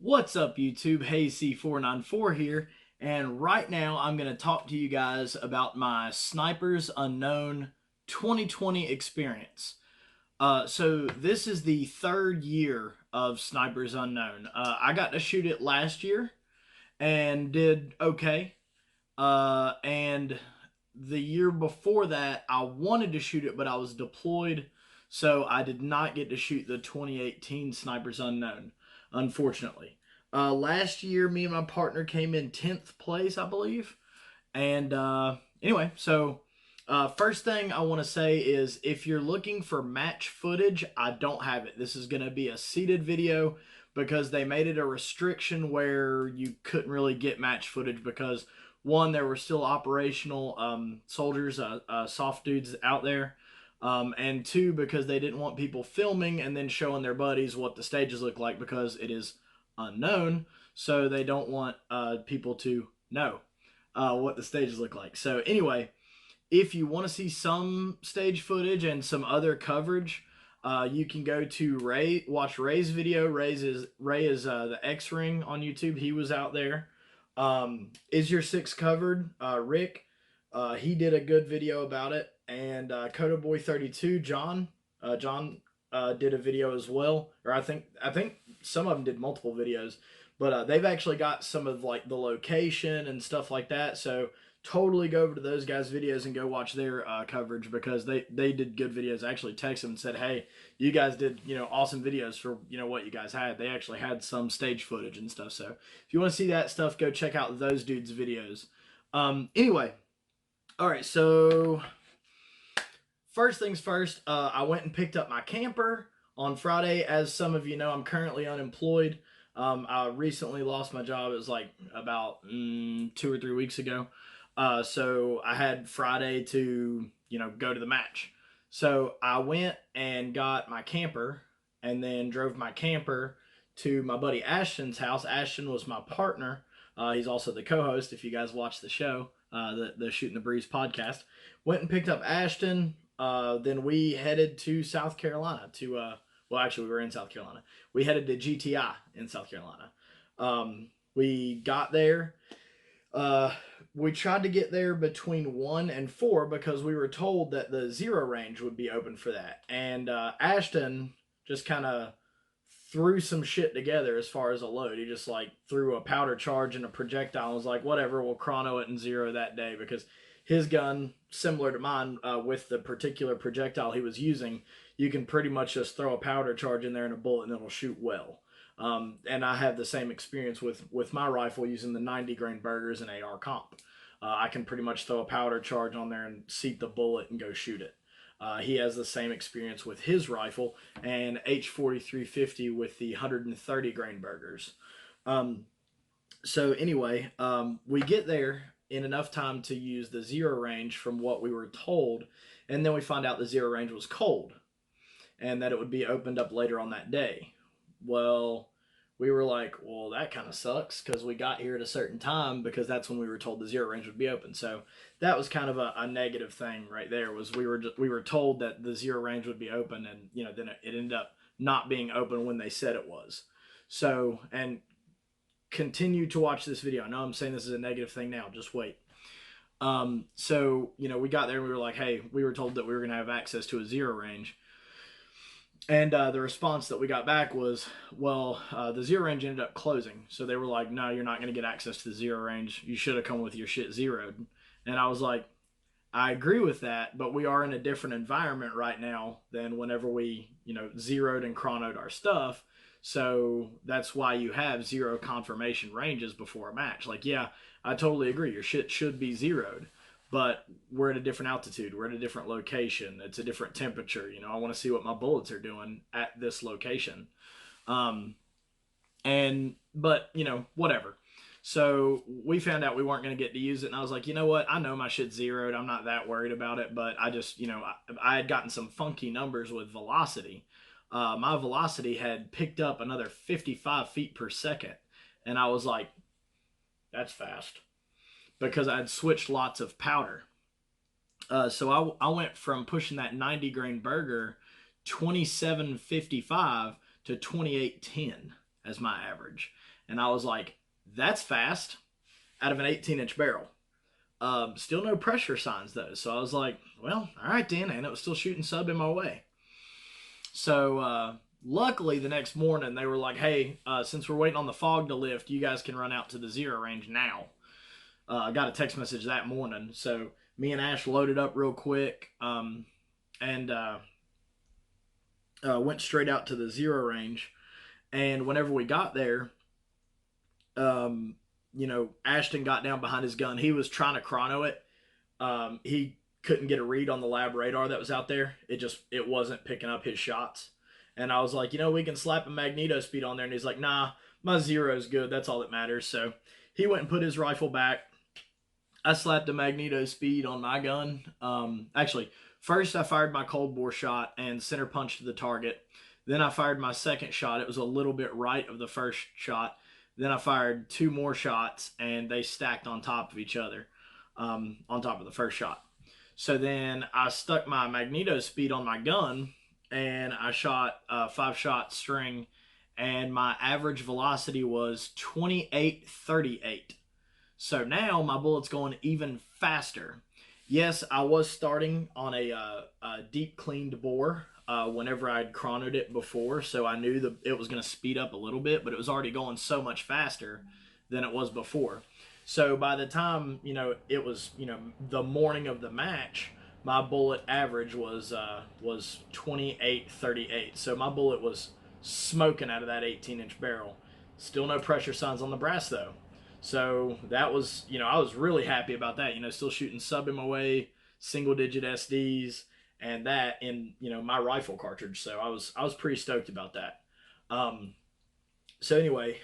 What's up, YouTube? Hey, C494 here, and right now I'm going to talk to you guys about my Snipers Unknown 2020 experience. So this is the third year of Snipers Unknown. I got to shoot it last year and did okay. And the year before that, I wanted to shoot it, but I was deployed, so I did not get to shoot the 2018 Snipers Unknown, unfortunately. Last year, me and my partner came in 10th place, I believe. And anyway, first thing I want to say is if you're looking for match footage, I don't have it. This is going to be a seated video because they made it a restriction where you couldn't really get match footage because one, there were still operational soldiers, soft dudes out there. And two, because they didn't want people filming and then showing their buddies what the stages look like because it is unknown. So they don't want people to know what the stages look like. So anyway, if you want to see some stage footage and some other coverage, you can go to Ray, watch Ray's video. Ray is the X Ring on YouTube. He was out there. Is Your Six Covered? Rick, he did a good video about it, and Coda Boy 32, John did a video as well. Or I think some of them did multiple videos, but they've actually got some of like the location and stuff like that. So totally go over to those guys' videos and go watch their coverage because they did good videos. I actually texted them and said, hey, you guys did awesome videos for what you guys had. They actually had some stage footage and stuff. So if you want to see that stuff, go check out those dudes' videos. Anyway, all right. So first things first, I went and picked up my camper on Friday. As some of you know, I'm currently unemployed. I recently lost my job. It was like about 2 or 3 weeks ago. So I had Friday to, go to the match. So I went and got my camper and then drove my camper to my buddy Ashton's house. Ashton was my partner. He's also the co-host if you guys watch the show, the Shooting the Breeze podcast. Went and picked up Ashton. Then we headed to South Carolina well, actually, we were in South Carolina. We headed to GTI in South Carolina. We got there. We tried to get there between 1 and 4 because we were told that the zero range would be open for that. And Ashton just kind of threw some shit together as far as a load. He just like threw a powder charge and a projectile and was like, whatever, we'll chrono it in zero that day because his gun, similar to mine, with the particular projectile he was using, you can pretty much just throw a powder charge in there and a bullet and it'll shoot well. And I have the same experience with my rifle using the 90 grain burgers and AR comp. I can pretty much throw a powder charge on there and seat the bullet and go shoot it. He has the same experience with his rifle and H4350 with the 130 grain burgers. So anyway, we get there in enough time to use the zero range from what we were told, and then we find out the zero range was cold and that it would be opened up later on that day. Well, we were like, well, that kind of sucks because we got here at a certain time because that's when we were told the zero range would be open. So that was kind of a negative thing right there. Was we were told that the zero range would be open, and then it ended up not being open when they said it was. So, and continue to watch this video. I know I'm saying this is a negative thing now. Just wait. So we got there and we were like, hey, we were told that we were going to have access to a zero range. And the response that we got back was, well, the zero range ended up closing. So they were like, no, you're not going to get access to the zero range. You should have come with your shit zeroed. And I was like, I agree with that, but we are in a different environment right now than whenever we, zeroed and chronoed our stuff. So that's why you have zero confirmation ranges before a match. Like, yeah, I totally agree. Your shit should be zeroed, but we're at a different altitude. We're at a different location. It's a different temperature. I want to see what my bullets are doing at this location. But whatever. So we found out we weren't going to get to use it, and I was like, you know what? I know my shit's zeroed. I'm not that worried about it, but I just, I had gotten some funky numbers with velocity. My velocity had picked up another 55 feet per second, and I was like, that's fast because I'd switched lots of powder. So I went from pushing that 90 grain burger 27.55 to 28.10 as my average. And I was like, that's fast out of an 18-inch barrel. Still no pressure signs though. So I was like, well, all right then. And it was still shooting sub in my way. So luckily the next morning they were like, hey, since we're waiting on the fog to lift, you guys can run out to the zero range now. I got a text message that morning. So me and Ash loaded up real quick and went straight out to the zero range. And whenever we got there, um, Ashton got down behind his gun. He was trying to chrono it. He couldn't get a read on the lab radar that was out there. It wasn't picking up his shots. And I was like, we can slap a magneto speed on there. And he's like, nah, my zero's good. That's all that matters. So he went and put his rifle back. I slapped a magneto speed on my gun. Actually, first I fired my cold bore shot and center punched the target. Then I fired my second shot. It was a little bit right of the first shot. Then I fired two more shots and they stacked on top of each other, on top of the first shot. So then I stuck my magneto speed on my gun and I shot a 5-shot string, and my average velocity was 28.38. So now my bullet's going even faster. Yes, I was starting on a deep cleaned bore whenever I'd chronoed it before, so I knew that it was going to speed up a little bit, but it was already going so much faster than it was before. So by the time it was the morning of the match, my bullet average was 28.38. So my bullet was smoking out of that 18-inch barrel. Still no pressure signs on the brass though. So that was, I was really happy about that. Still shooting sub in my way, single digit SDs, and that in my rifle cartridge. So I was pretty stoked about that. Um, so anyway,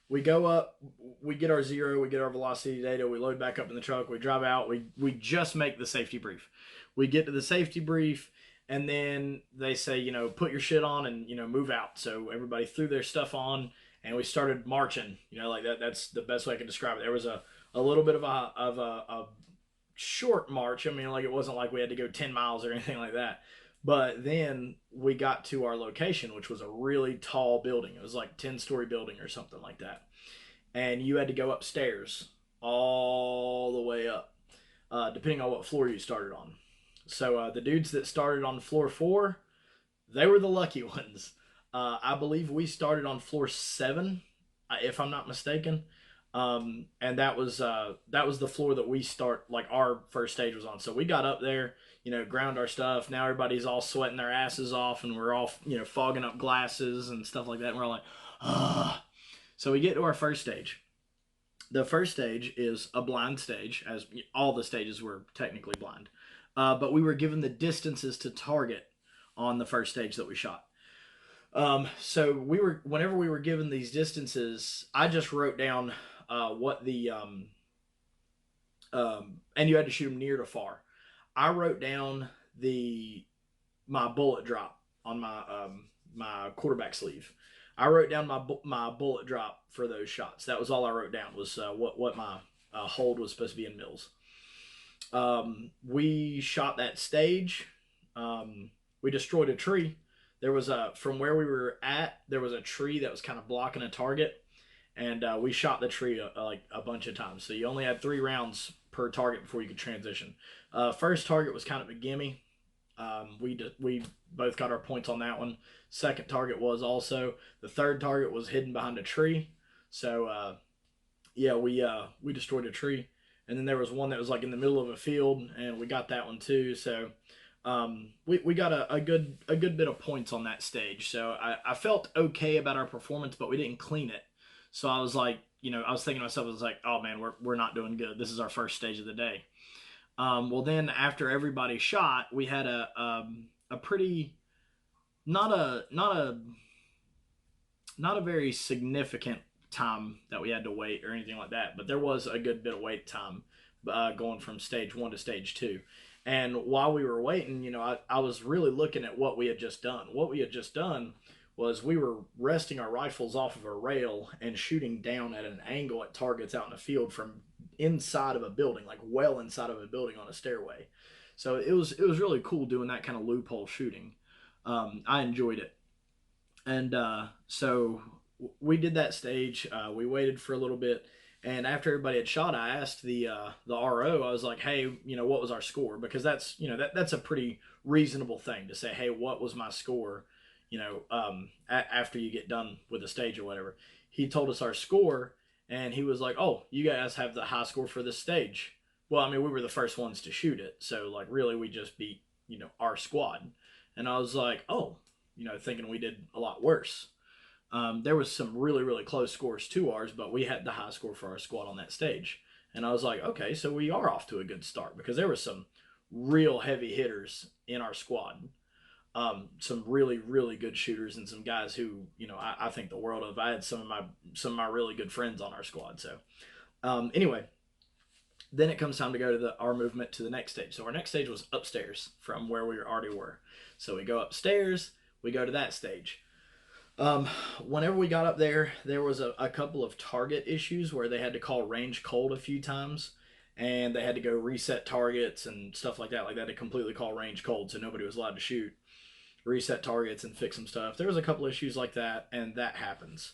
we go up, we get our zero, we get our velocity data, we load back up in the truck, we drive out, we just make the safety brief. We get to the safety brief, and then they say, put your shit on and move out. So everybody threw their stuff on, and we started marching. Like that. That's the best way I can describe it. There was a little bit of a short march. I mean, like it wasn't like we had to go 10 miles or anything like that. But then we got to our location, which was a really tall building. It was like 10-story building or something like that. And you had to go upstairs all the way up, depending on what floor you started on. So the dudes that started on floor 4, they were the lucky ones. I believe we started on floor 7, if I'm not mistaken. And that was the floor that we start, like our first stage was on. So we got up there, ground our stuff. Now everybody's all sweating their asses off, and we're all fogging up glasses and stuff like that. And we're like, ah. So we get to our first stage. The first stage is a blind stage, as all the stages were technically blind. But we were given the distances to target on the first stage that we shot. So whenever we were given these distances, I just wrote down what the and you had to shoot them near to far. I wrote down my bullet drop on my quarterback sleeve. I wrote down my bullet drop for those shots. That was all I wrote down, was what my hold was supposed to be in mils. We shot that stage. We destroyed a tree. There was from where we were at, there was a tree that was kind of blocking a target, and we shot the tree like a bunch of times. So you only had 3 rounds per target before you could transition. First target was kind of a gimme. We both got our points on that one. Second target was also. The third target was hidden behind a tree. So yeah, we destroyed a tree, and then there was one that was like in the middle of a field, and we got that one too. So we got a good bit of points on that stage. So I felt okay about our performance, but we didn't clean it. So I was like, I was thinking to myself, I was like, oh man, we're not doing good. This is our first stage of the day. Well, then after everybody shot, we had a pretty not a very significant time that we had to wait or anything like that, but there was a good bit of wait time going from stage 1 to stage 2. And while we were waiting, I was really looking at what we had just done. What we had just done was we were resting our rifles off of a rail and shooting down at an angle at targets out in the field from inside of a building, like well inside of a building on a stairway. So it was really cool doing that kind of loophole shooting. I enjoyed it. And so we did that stage. We waited for a little bit, and after everybody had shot, I asked the RO. I was like, "Hey, what was our score?" Because that's that's a pretty reasonable thing to say. Hey, what was my score? After you get done with the stage or whatever. He told us our score, and he was like, "Oh, you guys have the high score for this stage." Well, I mean, we were the first ones to shoot it, so like really, we just beat our squad. And I was like, "Oh," thinking we did a lot worse. There was some really really close scores to ours, but we had the high score for our squad on that stage. And I was like, okay, so we are off to a good start because there were some real heavy hitters in our squad. Some really really good shooters and some guys who I think the world of. I had some of my really good friends on our squad. So anyway, then it comes time to go to our movement to the next stage. So our next stage was upstairs from where we already were. So we go upstairs, we go to that stage. Um, Whenever we got up there, there was a couple of target issues where they had to call range cold a few times, and they had to go reset targets and stuff like that. Like they had to completely call range cold, so nobody was allowed to shoot. Reset targets and fix some stuff. There was a couple issues like that, and that happens.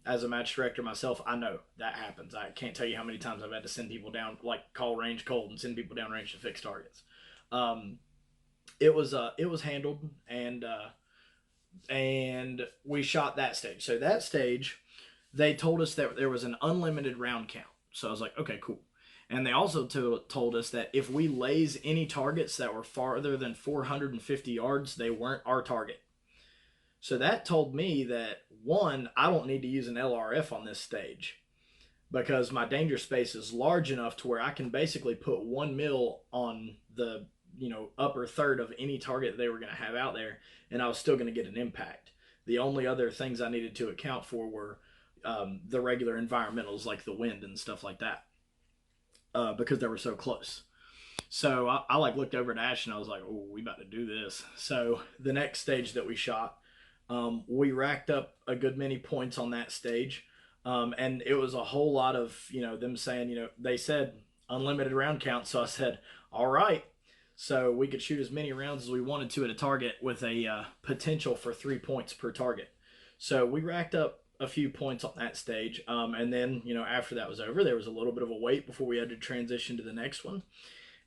As a match director myself, I know that happens. I can't tell you how many times I've had to send people down, like call range cold and send people down range to fix targets. Um, it was handled, and we shot that stage. So that stage, they told us that there was an unlimited round count. So I was like, okay, cool. And they also told us that if we lays any targets that were farther than 450 yards, they weren't our target. So that told me that one, I don't need to use an LRF on this stage because my danger space is large enough to where I can basically put 1 mil on the upper third of any target they were going to have out there, and I was still going to get an impact. The only other things I needed to account for were the regular environmentals like the wind and stuff like that, because they were so close. So I like looked over at Ash and I was like, "Oh, we about to do this." So the next stage that we shot, we racked up a good many points on that stage, and it was a whole lot of them saying they said unlimited round count. So I said, "All right." So we could shoot as many rounds as we wanted to at a target with a potential for 3 points per target. So we racked up a few points on that stage, and then after that was over, there was a little bit of a wait before we had to transition to the next one.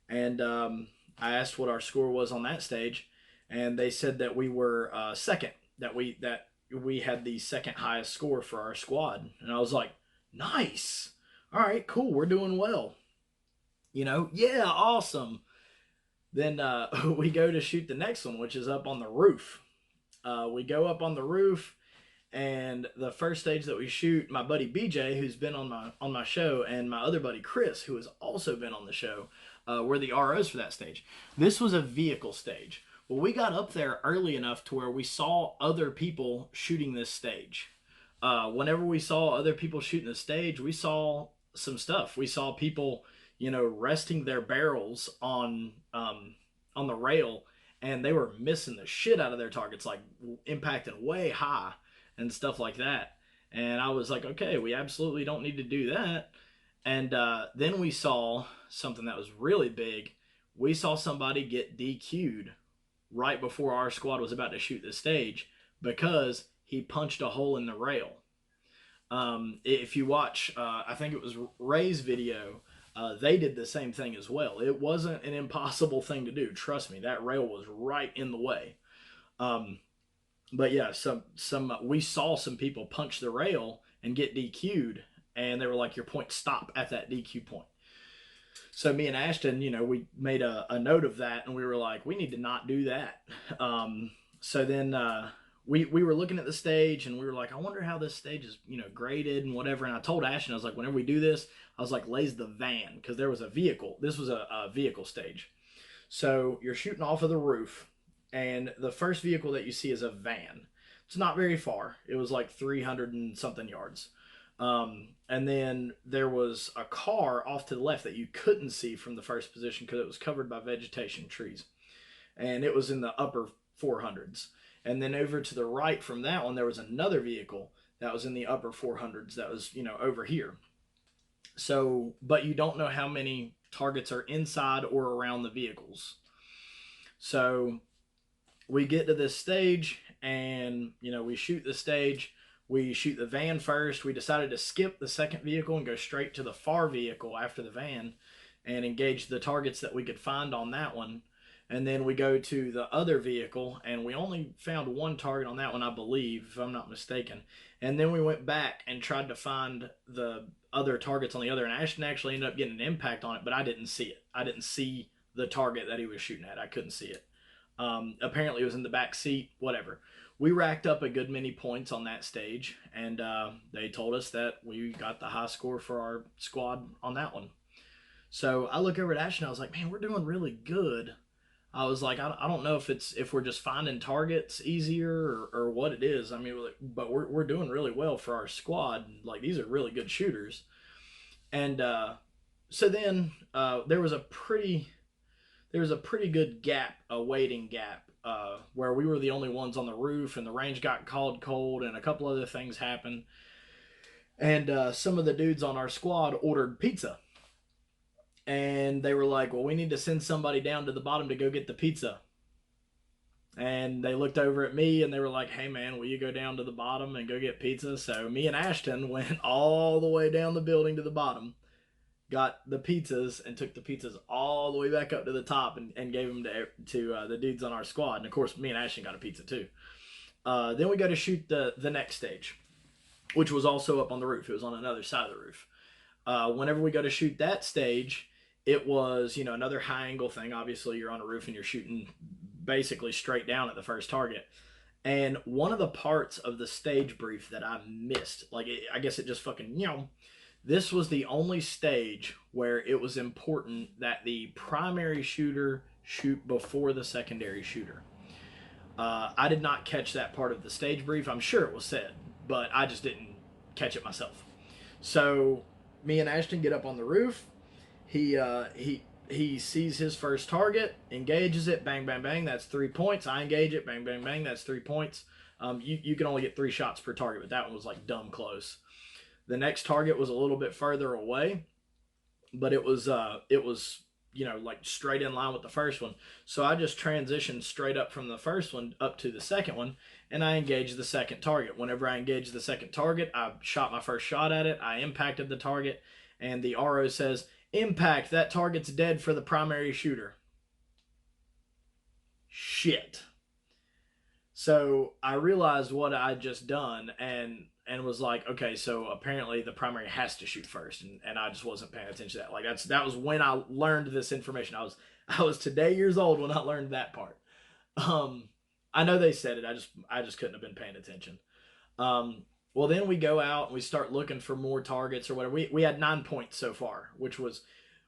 And I asked what our score was on that stage, and they said that we were second. That we had the second highest score for our squad, and I was like, nice. All right, cool. We're doing well. Yeah, awesome. Then we go to shoot the next one, which is up on the roof. We go up on the roof, and the first stage that we shoot, my buddy BJ, who's been on my show, and my other buddy Chris, who has also been on the show, were the ROs for that stage. This was a vehicle stage. Well, we got up there early enough to where we saw other people shooting this stage. Whenever we saw other people shooting the stage, we saw some stuff. We saw people, resting their barrels on the rail, and they were missing the shit out of their targets, like impacting way high and stuff like that. And I was like, okay, we absolutely don't need to do that. And then we saw something that was really big. We saw somebody get DQ'd right before our squad was about to shoot the stage because he punched a hole in the rail. If you watch, I think it was Ray's video, they did the same thing as well. It wasn't an impossible thing to do. Trust me, that rail was right in the way. Um, but yeah, some we saw some people punch the rail and get DQ'd, and they were like, "Your point stop at that DQ point." So me and Ashton, we made a note of that, and we were like, we need to not do that. So then we were looking at the stage, and we were like, I wonder how this stage is graded and whatever. And I told Ashton, I was like, whenever we do this, I was like, lays the van, because there was a vehicle. This was a vehicle stage. So you're shooting off of the roof, and the first vehicle that you see is a van. It's not very far. It was like 300 and something yards. And then there was a car off to the left that you couldn't see from the first position because it was covered by vegetation, trees. And it was in the upper 400s. And then over to the right from that one, there was another vehicle that was in the upper 400s that was, over here. So, but you don't know how many targets are inside or around the vehicles. So we get to this stage, and we shoot the stage. We shoot the van first. We decided to skip the second vehicle and go straight to the far vehicle after the van and engage the targets that we could find on that one. And then we go to the other vehicle, and we only found one target on that one, I believe, if I'm not mistaken. And then we went back and tried to find the other targets on the other, and Ashton actually ended up getting an impact on it, but I didn't see it. I didn't see the target that he was shooting at. I couldn't see it. Apparently, it was in the back seat, whatever. We racked up a good many points on that stage, and they told us that we got the high score for our squad on that one. So I look over at Ashton, and I was like, man, we're doing really good. I was like, I don't know if we're just finding targets easier or what it is. I mean, but we're doing really well for our squad. Like, these are really good shooters. And so then there was a pretty good gap, a waiting gap, where we were the only ones on the roof, and the range got called cold, and a couple other things happened. And some of the dudes on our squad ordered pizza, and they were like, "Well, we need to send somebody down to the bottom to go get the pizza." And they looked over at me and they were like, "Hey man, will you go down to the bottom and go get pizza?" So me and Ashton went all the way down the building to the bottom, got the pizzas, and took the pizzas all the way back up to the top and gave them to the dudes on our squad. And of course, me and Ashton got a pizza too. Then we got to shoot the next stage, which was also up on the roof. It was on another side of the roof. Whenever we go to shoot that stage, it was, another high angle thing. Obviously, you're on a roof and you're shooting basically straight down at the first target. And one of the parts of the stage brief that I missed, I guess it just fucking, this was the only stage where it was important that the primary shooter shoot before the secondary shooter. I did not catch that part of the stage brief. I'm sure it was said, but I just didn't catch it myself. So me and Ashton get up on the roof. He sees his first target, engages it, bang, bang, bang. That's 3 points. I engage it, bang, bang, bang. That's 3 points. You can only get 3 shots per target, but that one was like dumb close. The next target was a little bit further away, but it was like straight in line with the first one. So I just transitioned straight up from the first one up to the second one, and I engaged the second target. Whenever I engaged the second target, I shot my first shot at it. I impacted the target, and the RO says, "Impact, that target's dead for the primary shooter." Shit. So I realized what I'd just done and was like, okay, so apparently the primary has to shoot first, and I just wasn't paying attention to that. Like that was when I learned this information. I was today years old when I learned that part. Um, I know they said it. I just couldn't have been paying attention. Well, then we go out and we start looking for more targets or whatever. We had 9 points so far, which was,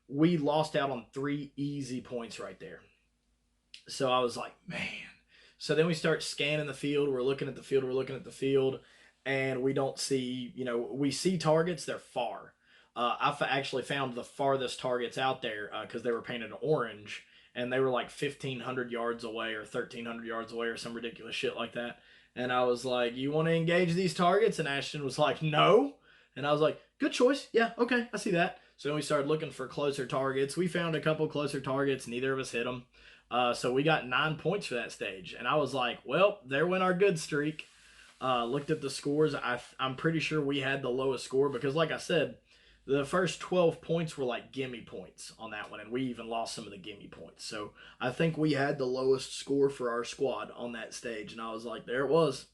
we lost out on 3 easy points right there. So I was like, man. So then we start scanning the field. We're looking at the field. We're looking at the field, and we don't see. We see targets. They're far. I actually found the farthest targets out there because they were painted orange, and they were like 1,500 yards away or 1,300 yards away or some ridiculous shit like that. And I was like, "You want to engage these targets?" And Ashton was like, "No." And I was like, "Good choice. Yeah, okay, I see that." So then we started looking for closer targets. We found a couple closer targets. Neither of us hit them. So we got 9 points for that stage. And I was like, well, there went our good streak. Looked at the scores. I'm pretty sure we had the lowest score because, like I said, the first 12 points were like gimme points on that one. And we even lost some of the gimme points. So I think we had the lowest score for our squad on that stage. And I was like, there it was.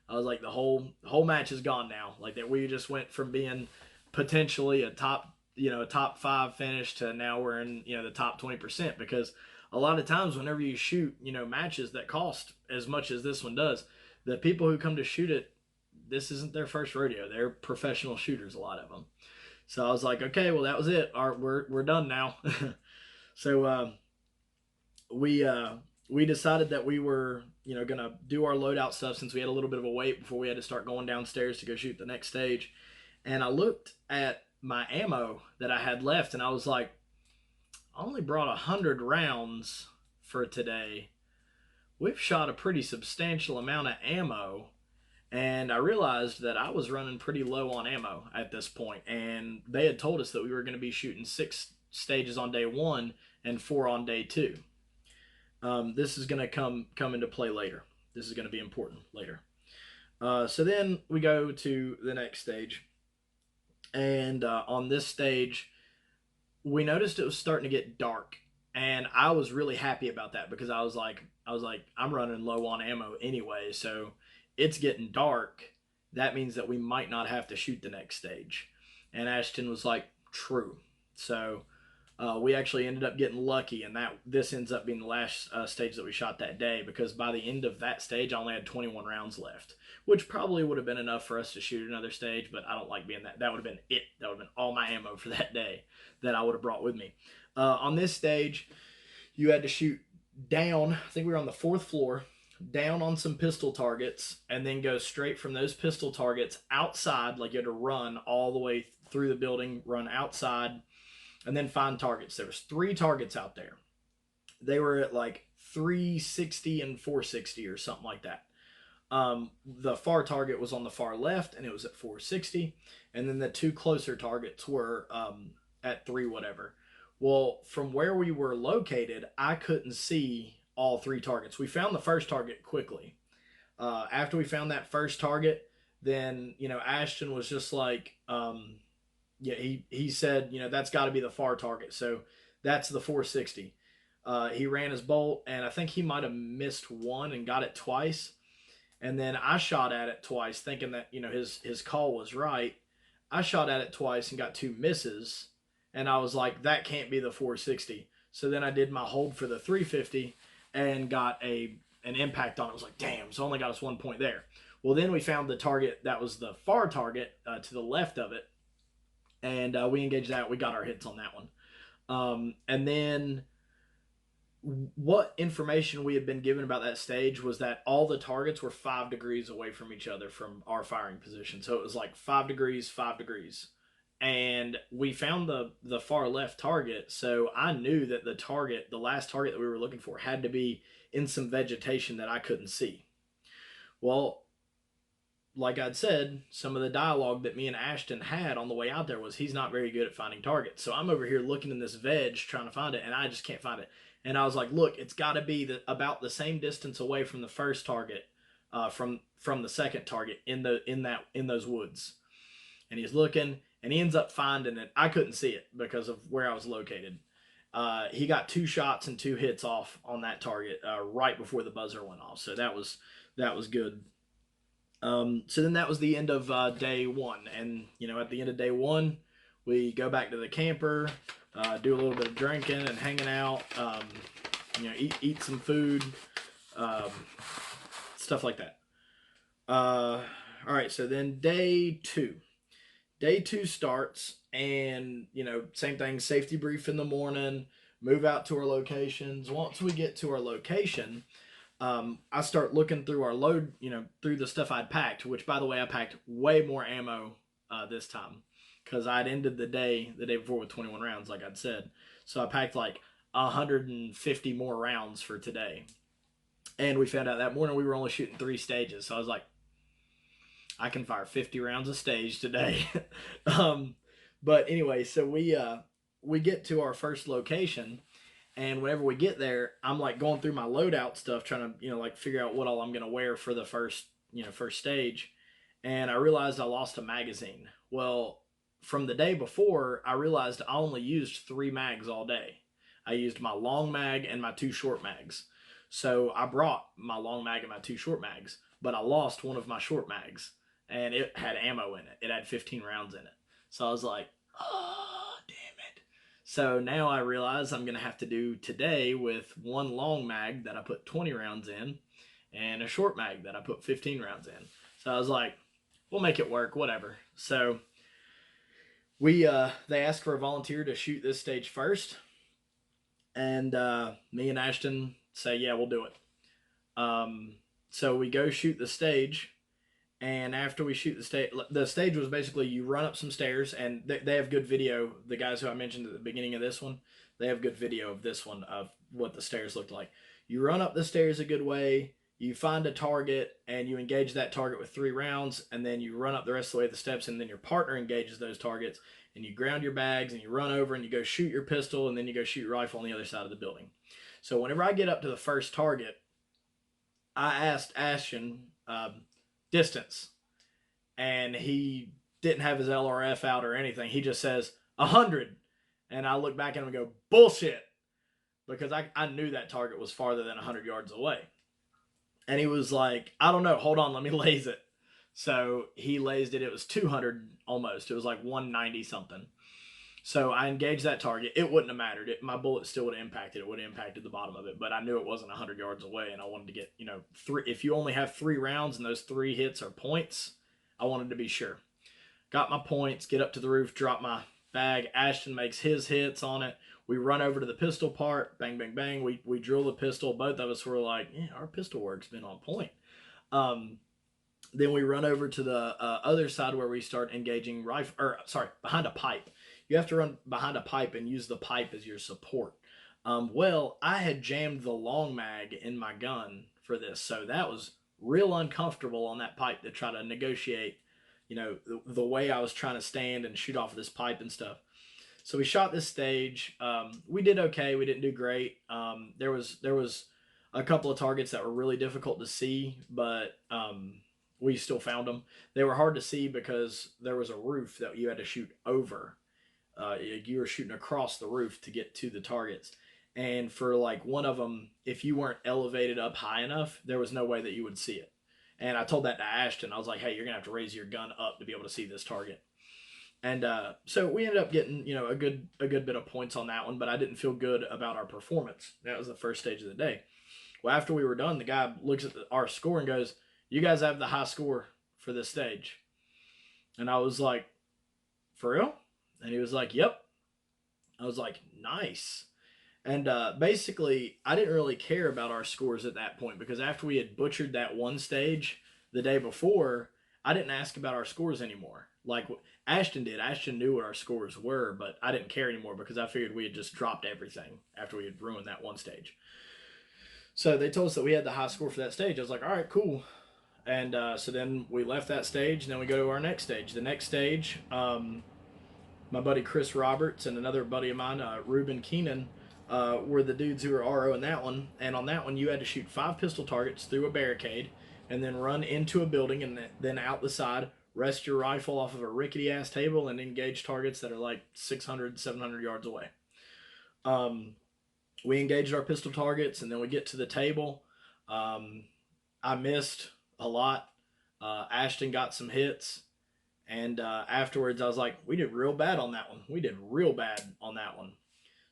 I was like, the whole match is gone now. Like that, we just went from being potentially a top 5 finish to now we're in, the top 20%, because a lot of times whenever you shoot, matches that cost as much as this one does, the people who come to shoot it, this isn't their first rodeo. They're professional shooters, a lot of them. So I was like, okay, well, that was it. We're done now. So we decided that we were, gonna do our loadout stuff since we had a little bit of a wait before we had to start going downstairs to go shoot the next stage. And I looked at my ammo that I had left, and I was like, I only brought 100 rounds for today. We've shot a pretty substantial amount of ammo, and I realized that I was running pretty low on ammo at this point, and they had told us that we were going to be shooting 6 stages on day 1 and 4 on day 2. This is going to come into play later. This is going to be important later. So then we go to the next stage, and on this stage, we noticed it was starting to get dark, and I was really happy about that because I was like, I'm running low on ammo anyway, so it's getting dark. That means that we might not have to shoot the next stage. And Ashton was like, true. So we actually ended up getting lucky, and that this ends up being the last stage that we shot that day because by the end of that stage, I only had 21 rounds left, which probably would have been enough for us to shoot another stage. But I don't like being that. That would have been it. That would have been all my ammo for that day that I would have brought with me. On this stage, you had to shoot down. I think we were on the fourth floor, down on some pistol targets, and then go straight from those pistol targets outside. Like you had to run all the way through the building, run outside, and then find targets. There was 3 targets out there. They were at like 360 and 460 or something like that. The far target was on the far left and it was at 460, and then the 2 closer targets were at 3 whatever. Well, from where we were located, I couldn't see all 3 targets. We found the first target quickly. After we found that first target, then Ashton was just like, yeah, he said, that's got to be the far target. So that's the 460. He ran his bolt, and I think he might have missed one and got it twice. And then I shot at it twice, thinking that his call was right. I shot at it twice and got 2 misses, and I was like, that can't be the 460. So then I did my hold for the 350 and got an impact on it. I was like, damn, so only got us 1 point there. Well, then we found the target that was the far target to the left of it, and we engaged that. We got our hits on that one. And then what information we had been given about that stage was that all the targets were 5 degrees away from each other from our firing position. So it was like 5 degrees, 5 degrees. And we found the far left target. So I knew that the last target that we were looking for, had to be in some vegetation that I couldn't see. Well, like I'd said, some of the dialogue that me and Ashton had on the way out there was he's not very good at finding targets. So I'm over here looking in this veg trying to find it, and I just can't find it. And I was like, look, it's got to be about the same distance away from the first target, from the second target in those woods. And he's looking, and he ends up finding it. I couldn't see it because of where I was located. He got 2 shots and 2 hits off on that target right before the buzzer went off. So that was good. So then that was the end of day 1, and at the end of day 1, we go back to the camper, do a little bit of drinking and hanging out, eat some food, stuff like that. All right, so then day 2. Day 2 starts, and same thing, safety brief in the morning, move out to our locations. Once we get to our location, I start looking through our load, through the stuff I'd packed, which, by the way, I packed way more ammo this time because I'd ended the day before with 21 rounds, like I'd said. So I packed like 150 more rounds for today. And we found out that morning we were only shooting 3 stages. So I was like, I can fire 50 rounds a stage today. But anyway, so we get to our first location. And whenever we get there, I'm like going through my loadout stuff, trying to, like figure out what all I'm going to wear for the first stage. And I realized I lost a magazine. Well, from the day before, I realized I only used 3 mags all day. I used my long mag and my 2 short mags. So I brought my long mag and my 2 short mags, but I lost one of my short mags, and it had ammo in it. It had 15 rounds in it. So I was like, oh, damn it. So now I realize I'm going to have to do today with 1 long mag that I put 20 rounds in and a short mag that I put 15 rounds in. So I was like, we'll make it work, whatever. So they asked for a volunteer to shoot this stage first, and me and Ashton say, yeah, we'll do it. So we go shoot the stage, and after we shoot the stage was basically you run up some stairs, and they have good video. The guys who I mentioned at the beginning of this one, they have good video of this one, of what the stairs looked like. You run up the stairs a good way, you find a target, and you engage that target with 3 rounds, and then you run up the rest of the way of the steps, and then your partner engages those targets, and you ground your bags, and you run over, and you go shoot your pistol, and then you go shoot your rifle on the other side of the building. So whenever I get up to the first target, I asked Ashton, distance. And he didn't have his LRF out or anything. He just says 100. And I look back at him and go, bullshit. Because I knew that target was farther than 100 yards away. And he was like, I don't know, hold on, let me laze it. So he lazed it. It was 200 almost. It was like 190 something. So I engaged that target. It wouldn't have mattered. My bullet still would have impacted. It would have impacted the bottom of it. But I knew it wasn't 100 yards away, and I wanted to get, three. If you only have 3 rounds and those 3 hits are points, I wanted to be sure. Got my points, get up to the roof, drop my bag. Ashton makes his hits on it. We run over to the pistol part. Bang, bang, bang. We drill the pistol. Both of us were like, yeah, our pistol work's been on point. Then we run over to the other side where we start engaging behind a pipe. You have to run behind a pipe and use the pipe as your support. Well, I had jammed the long mag in my gun for this, so that was real uncomfortable on that pipe to try to negotiate, the way I was trying to stand and shoot off of this pipe and stuff. So we shot this stage. We did okay. We didn't do great. There was a couple of targets that were really difficult to see, but we still found them. They were hard to see because there was a roof that you had to shoot over. You were shooting across the roof to get to the targets. And for like one of them, if you weren't elevated up high enough, there was no way that you would see it. And I told that to Ashton. I was like, hey, you're going to have to raise your gun up to be able to see this target. And so we ended up getting, a good bit of points on that one, but I didn't feel good about our performance. That was the first stage of the day. Well, after we were done, the guy looks at our score and goes, you guys have the high score for this stage. And I was like, for real? And he was like, yep. I was like, nice. And basically, I didn't really care about our scores at that point because after we had butchered that one stage the day before, I didn't ask about our scores anymore. Like Ashton did. Ashton knew what our scores were, but I didn't care anymore because I figured we had just dropped everything after we had ruined that one stage. So they told us that we had the high score for that stage. I was like, all right, cool. And so then we left that stage, and then we go to our next stage. The next stage, my buddy Chris Roberts and another buddy of mine, Ruben Keenan, were the dudes who were RO in that one. And on that one, you had to shoot 5 pistol targets through a barricade and then run into a building and then out the side, rest your rifle off of a rickety-ass table, and engage targets that are like 600, 700 yards away. We engaged our pistol targets, and then we get to the table. I missed a lot. Ashton got some hits. And afterwards, I was like, we did real bad on that one. We did real bad on that one.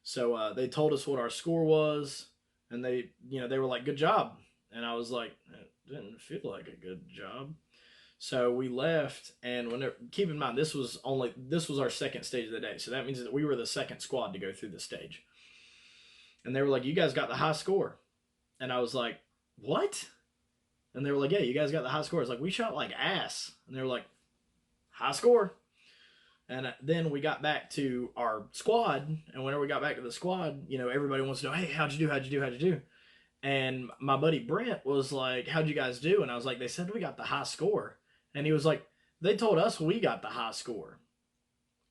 So they told us what our score was, and they were like, good job. And I was like, it didn't feel like a good job. So we left, and keep in mind, this was our second stage of the day. So that means that we were the second squad to go through the stage. And they were like, you guys got the high score. And I was like, what? And they were like, yeah, you guys got the high score. I was like, we shot like ass. And they were like, high score. And then we got back to our squad. And whenever we got back to the squad, everybody wants to know, hey, how'd you do? And my buddy Brent was like, how'd you guys do? And I was like, they said we got the high score. And he was like, they told us we got the high score.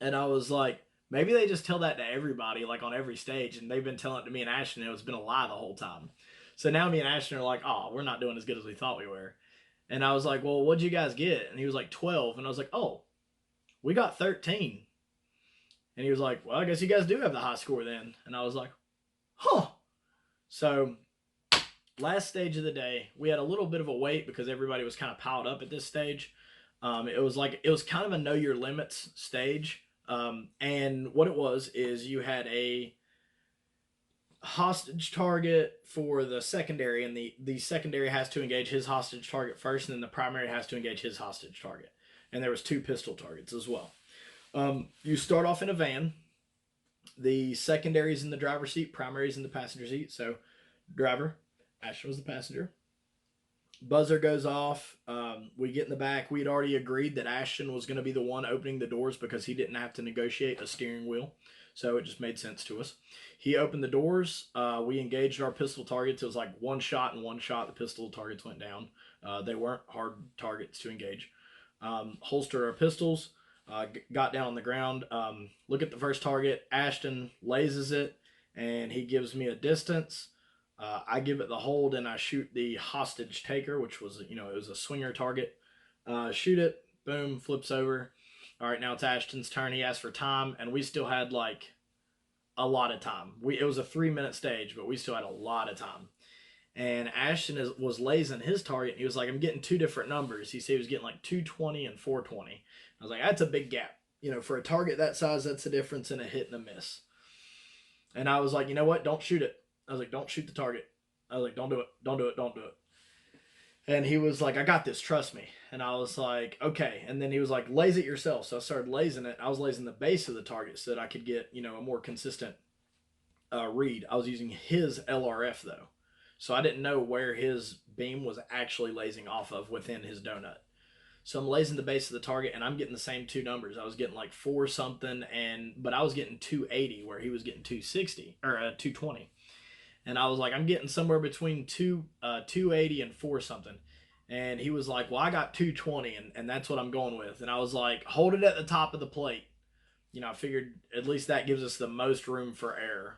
And I was like, maybe they just tell that to everybody, like on every stage. And they've been telling it to me and Ashton. It's been a lie the whole time. So now me and Ashton are like, oh, we're not doing as good as we thought we were. And I was like, well, what'd you guys get? And he was like, 12. And I was like, oh, we got 13. And he was like, well, I guess you guys do have the high score then. And I was like, huh. So last stage of the day, we had a little bit of a wait because everybody was kind of piled up at this stage. It was kind of a know your limits stage. And what it was is you had a hostage target for the secondary, and the secondary has to engage his hostage target first, and then the primary has to engage his hostage target. And there was 2 pistol targets as well. You start off in a van. The secondary's in the driver's seat, primary's in the passenger seat. So driver, Ashton was the passenger. Buzzer goes off. We get in the back. We had already agreed that Ashton was going to be the one opening the doors because he didn't have to negotiate a steering wheel. So it just made sense to us. He opened the doors. We engaged our pistol targets. It was like one shot and one shot. The pistol targets went down. They weren't hard targets to engage. Holstered our pistols. Got down on the ground. Look at the first target. Ashton lazes it, and he gives me a distance. I give it the hold, and I shoot the hostage taker, which was, it was a swinger target. Shoot it, boom, flips over. All right, now it's Ashton's turn. He asked for time, and we still had like a lot of time. It was a 3 minute stage, but we still had a lot of time. And was lasing his target. And he was like, I'm getting two different numbers. He said he was getting like 220 and 420. I was like, that's a big gap. For a target that size, that's the difference in a hit and a miss. And I was like, you know what? Don't shoot it. I was like, don't shoot the target. I was like, don't do it. Don't do it. Don't do it. And he was like, I got this. Trust me. And I was like, okay. And then he was like, laze it yourself. So I started lasing it. I was lasing the base of the target so that I could get, a more consistent read. I was using his LRF though. So I didn't know where his beam was actually lasing off of within his donut. So I'm lasing the base of the target and I'm getting the same two numbers. I was getting like four something but I was getting 280 where he was getting 260 or 220. And I was like, I'm getting somewhere between 280 and four something. And he was like, well, I got 220 and that's what I'm going with. And I was like, hold it at the top of the plate. I figured at least that gives us the most room for error.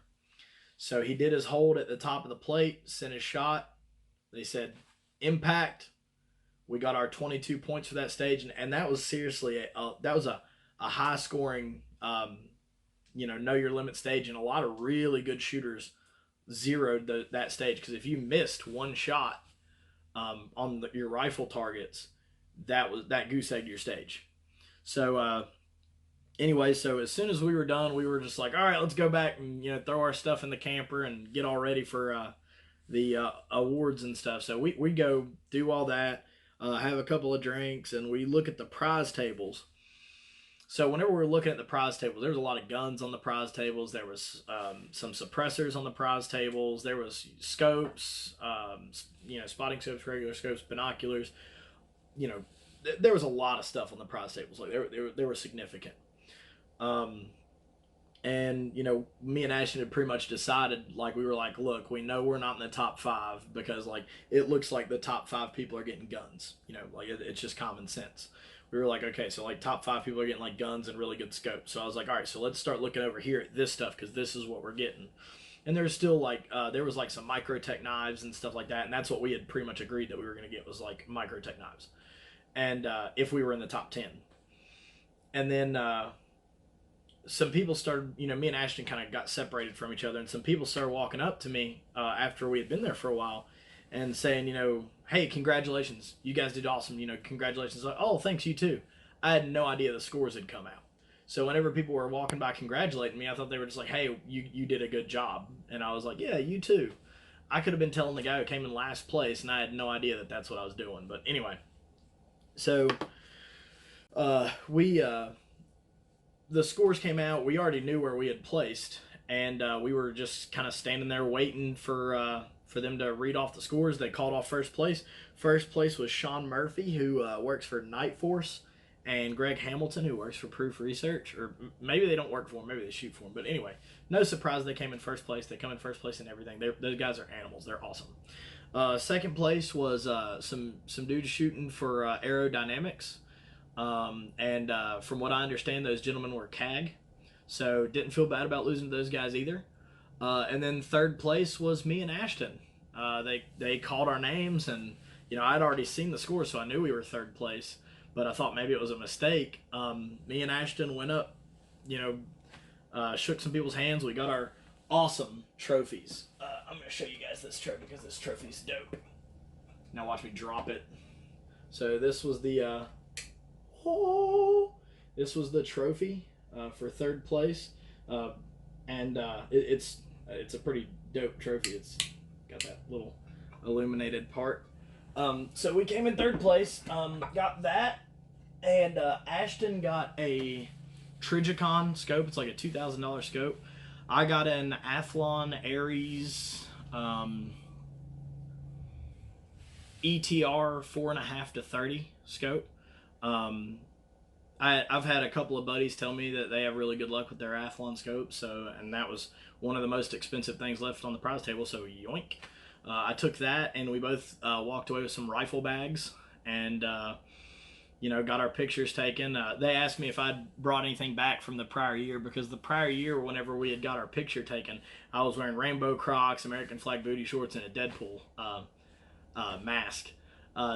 So he did his hold at the top of the plate, sent his shot. They said impact. We got our 22 points for that stage, and that was seriously that was a high scoring, know your limit stage, and a lot of really good shooters zeroed that stage because if you missed one shot on your rifle targets, that goose egged your stage. So anyway, so as soon as we were done, we were just like, all right, let's go back and throw our stuff in the camper and get all ready for the awards and stuff. So we go do all that, have a couple of drinks, and we look at the prize tables. So whenever we were looking at the prize tables, there was a lot of guns on the prize tables. There was some suppressors on the prize tables. There was scopes, spotting scopes, regular scopes, binoculars. There was a lot of stuff on the prize tables. Like they were significant. Um, and me and Ashton had pretty much decided, like we were like, look, we know we're not in the top five because like it looks like the top five people are getting guns. Like it's just common sense. We were like, okay, so like top five people are getting like guns and really good scopes. So I was like, all right, so let's start looking over here at this stuff because this is what we're getting. And there's still like there was like some microtech knives and stuff like that, and that's what we had pretty much agreed that we were going to get was like microtech knives, and if we were in the top 10. And then some people started, me and Ashton kind of got separated from each other, and some people started walking up to me after we had been there for a while and saying, hey, congratulations, you guys did awesome, congratulations. Like, oh, thanks, you too. I had no idea the scores had come out. So whenever people were walking by congratulating me, I thought they were just like, hey, you did a good job. And I was like, yeah, you too. I could have been telling the guy who came in last place, and I had no idea that that's what I was doing. But anyway, so we the scores came out. We already knew where we had placed, and we were just kind of standing there waiting for them to read off the scores. They called off first place. First place was Sean Murphy, who works for Night Force, and Greg Hamilton, who works for Proof Research. Or maybe they don't work for him, maybe they shoot for him. But anyway, no surprise they came in first place. They come in first place in everything. Those guys are animals. They're awesome. Second place was some dudes shooting for Aerodynamics. And from what I understand, those gentlemen were CAG. So didn't feel bad about losing to those guys either. And then third place was me and Ashton. They called our names, and I'd already seen the score, so I knew we were third place. But I thought maybe it was a mistake. Me and Ashton went up, shook some people's hands. We got our awesome trophies. I'm gonna show you guys this trophy because this trophy's dope. Now watch me drop it. So this was the this was the trophy for third place, and it's a pretty dope trophy. It's got that little illuminated part. So we came in third place, got that, and Ashton got a Trigicon scope. It's like a $2,000 scope. I got an Athlon Aries ETR 4.5 to 30 scope. I've had a couple of buddies tell me that they have really good luck with their Athlon scopes, and that was one of the most expensive things left on the prize table, so yoink. I took that, and we both walked away with some rifle bags, and got our pictures taken. They asked me if I'd brought anything back from the prior year, because the prior year, whenever we had got our picture taken, I was wearing rainbow Crocs, American flag booty shorts, and a Deadpool mask.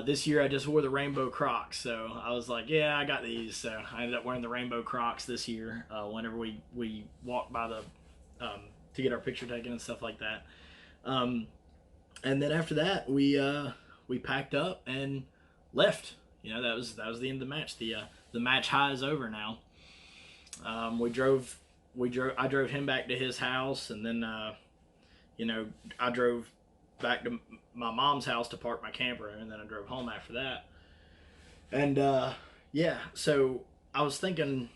This year I just wore the rainbow Crocs, so I was like, yeah, I got these. So I ended up wearing the rainbow Crocs this year whenever we walked by the to get our picture taken and stuff like that. Um, and then after that, we packed up and left. You know, that was the end of the match. The match high is over now. We drove. I drove him back to his house, and then you know, I drove back to my mom's house to park my camper, and then I drove home after that. And yeah, so I was thinking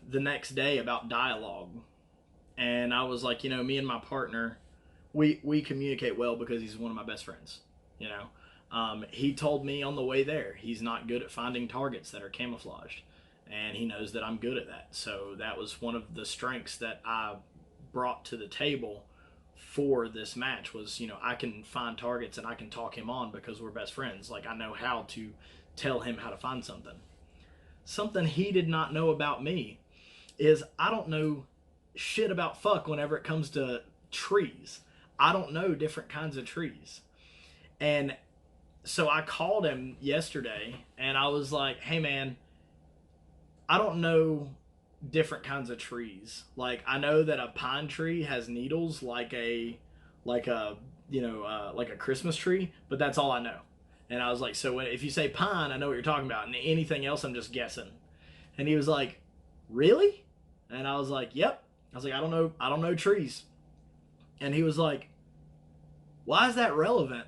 the next day about dialogue, and I was like, you know, me and my partner, we communicate well because he's one of my best friends. You know, he told me on the way there he's not good at finding targets that are camouflaged, and he knows that I'm good at that. So that was one of the strengths that I brought to the table for this match was, you know, I can find targets and I can talk him on because we're best friends. Like I know how to tell him how to find something. Something he did not know about me is I don't know shit about fuck whenever it comes to trees. I don't know different kinds of trees. And so I called him yesterday and I was like, "Hey man, I don't know different kinds of trees. Like I know that a pine tree has needles like a like a Christmas tree, but that's all I know." And I was like, "So if you say pine, I know what you're talking about, and anything else, I'm just guessing." And he was like, "Really?" And I was like, "Yep." I was like, I don't know trees." And he was like, "Why is that relevant?"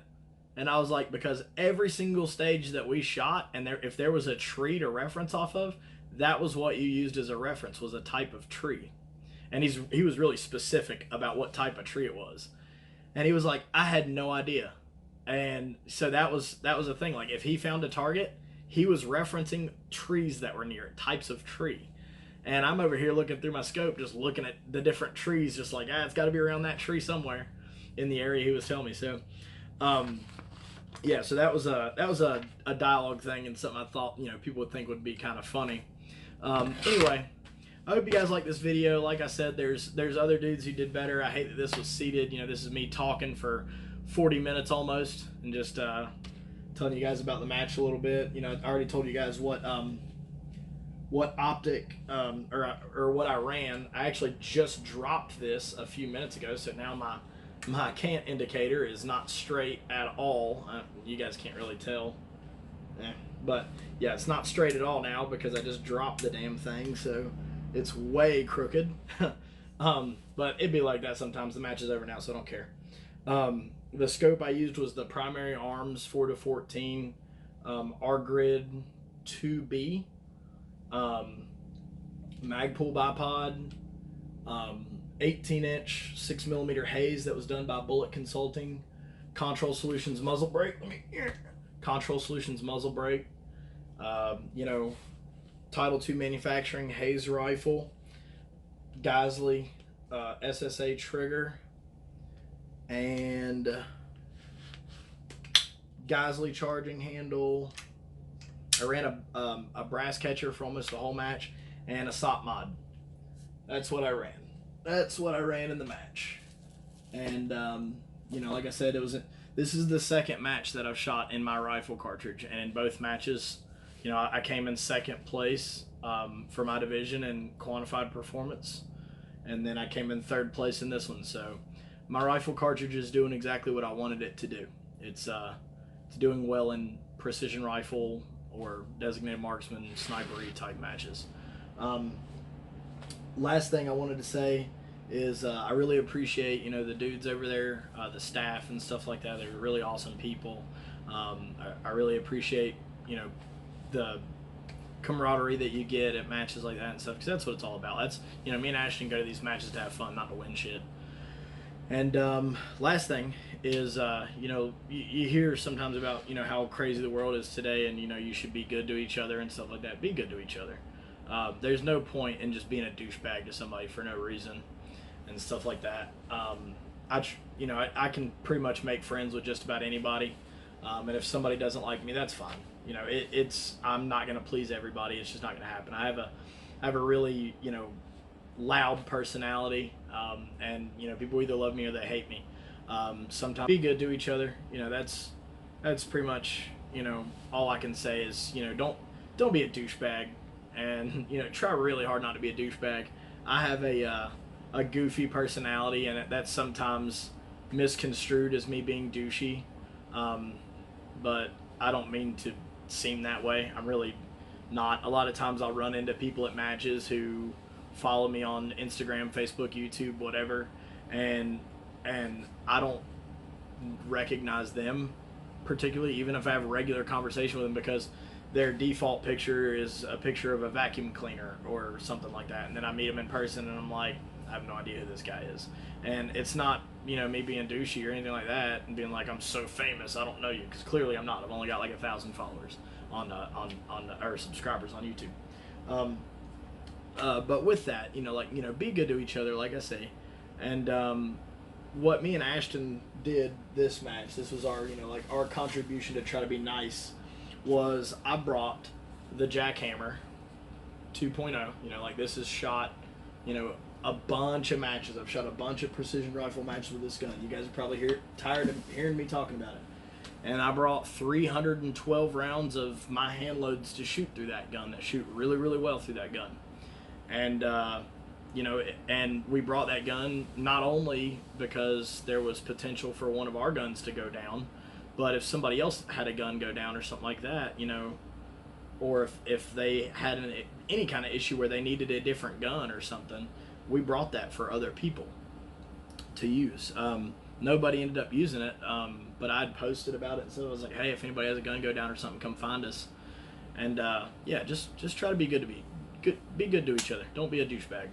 And I was like, "Because every single stage that we shot, and if there was a tree to reference off of, that was what you used as a reference, was a type of tree." And he was really specific about what type of tree it was. And he was like, "I had no idea." And so that was the thing. Like if he found a target, he was referencing trees that were near it, types of tree. And I'm over here looking through my scope, just looking at the different trees, just like, it's got to be around that tree somewhere in the area he was telling me. So, um, yeah, so that was a dialogue thing and something I thought, you know, people would think would be kind of funny. Anyway, I hope you guys like this video. Like I said, there's other dudes who did better. I hate that this was seated. You know, this is me talking for 40 minutes almost and just telling you guys about the match a little bit. You know, I already told you guys what optic or what I ran. I actually just dropped this a few minutes ago, so now my cant indicator is not straight at all. You guys can't really tell. But yeah, it's not straight at all now because I just dropped the damn thing, so it's way crooked. But it'd be like that sometimes. The match is over now, so I don't care. The scope I used was the Primary Arms 4-14 R Grid 2B Magpul bipod, 18-inch 6mm haze that was done by Bullet Consulting, Control Solutions muzzle brake. Control Solutions muzzle brake. You know, Title II manufacturing haze rifle, Geisley SSA trigger, and Geisley charging handle. I ran a brass catcher for almost the whole match and a SOP mod. That's what I ran. That's what I ran in the match. And you know, like I said, this is the second match that I've shot in my rifle cartridge, and in both matches, you know, I came in second place for my division in quantified performance, and then I came in third place in this one. So my rifle cartridge is doing exactly what I wanted it to do. It's doing well in precision rifle or designated marksman snipery type matches. Last thing I wanted to say is I really appreciate, you know, the dudes over there, the staff and stuff like that. They're really awesome people. I really appreciate, you know, the camaraderie that you get at matches like that and stuff, because that's what it's all about. That's, you know, me and Ashton go to these matches to have fun, not to win shit. And last thing is, you know, you hear sometimes about, you know, how crazy the world is today, and, you know, you should be good to each other and stuff like that. Be good to each other. There's no point in just being a douchebag to somebody for no reason and stuff like that. I can pretty much make friends with just about anybody, and if somebody doesn't like me, that's fine. You know, I'm not gonna please everybody. It's just not gonna happen. I have a really, you know, loud personality, and, you know, people either love me or they hate me. Sometimes be good to each other. You know, that's pretty much you know, all I can say is, you know, don't be a douchebag, and you know, try really hard not to be a douchebag. I have a goofy personality, and that's sometimes misconstrued as me being douchey, um, but I don't mean to seem that way. I'm really not. A lot of times I'll run into people at matches who follow me on Instagram, Facebook, YouTube, whatever, and I don't recognize them particularly, even if I have a regular conversation with them, because their default picture is a picture of a vacuum cleaner or something like that. And then I meet them in person and I'm like, I have no idea who this guy is. And it's not, you know, me being douchey or anything like that and being like, I'm so famous, I don't know you, because clearly I'm not. I've only got like 1,000 followers or subscribers on YouTube. Um, but with that, you know, like, you know, be good to each other, like I say. And what me and Ashton did this match, this was our, you know, like our contribution to try to be nice, was I brought the Jackhammer 2.0. You know, like this is shot, you know, a bunch of matches. I've shot a bunch of precision rifle matches with this gun. You guys are probably tired of hearing me talking about it. And I brought 312 rounds of my hand loads to shoot through that gun, that shoot really, really well through that gun. And you know, and we brought that gun not only because there was potential for one of our guns to go down, but if somebody else had a gun go down or something like that, you know, or if they had any kind of issue where they needed a different gun or something, we brought that for other people to use. Nobody ended up using it, but I'd posted about it, so I was like, hey, if anybody has a gun go down or something, come find us. And yeah, just try to be good to each other. Don't be a douchebag.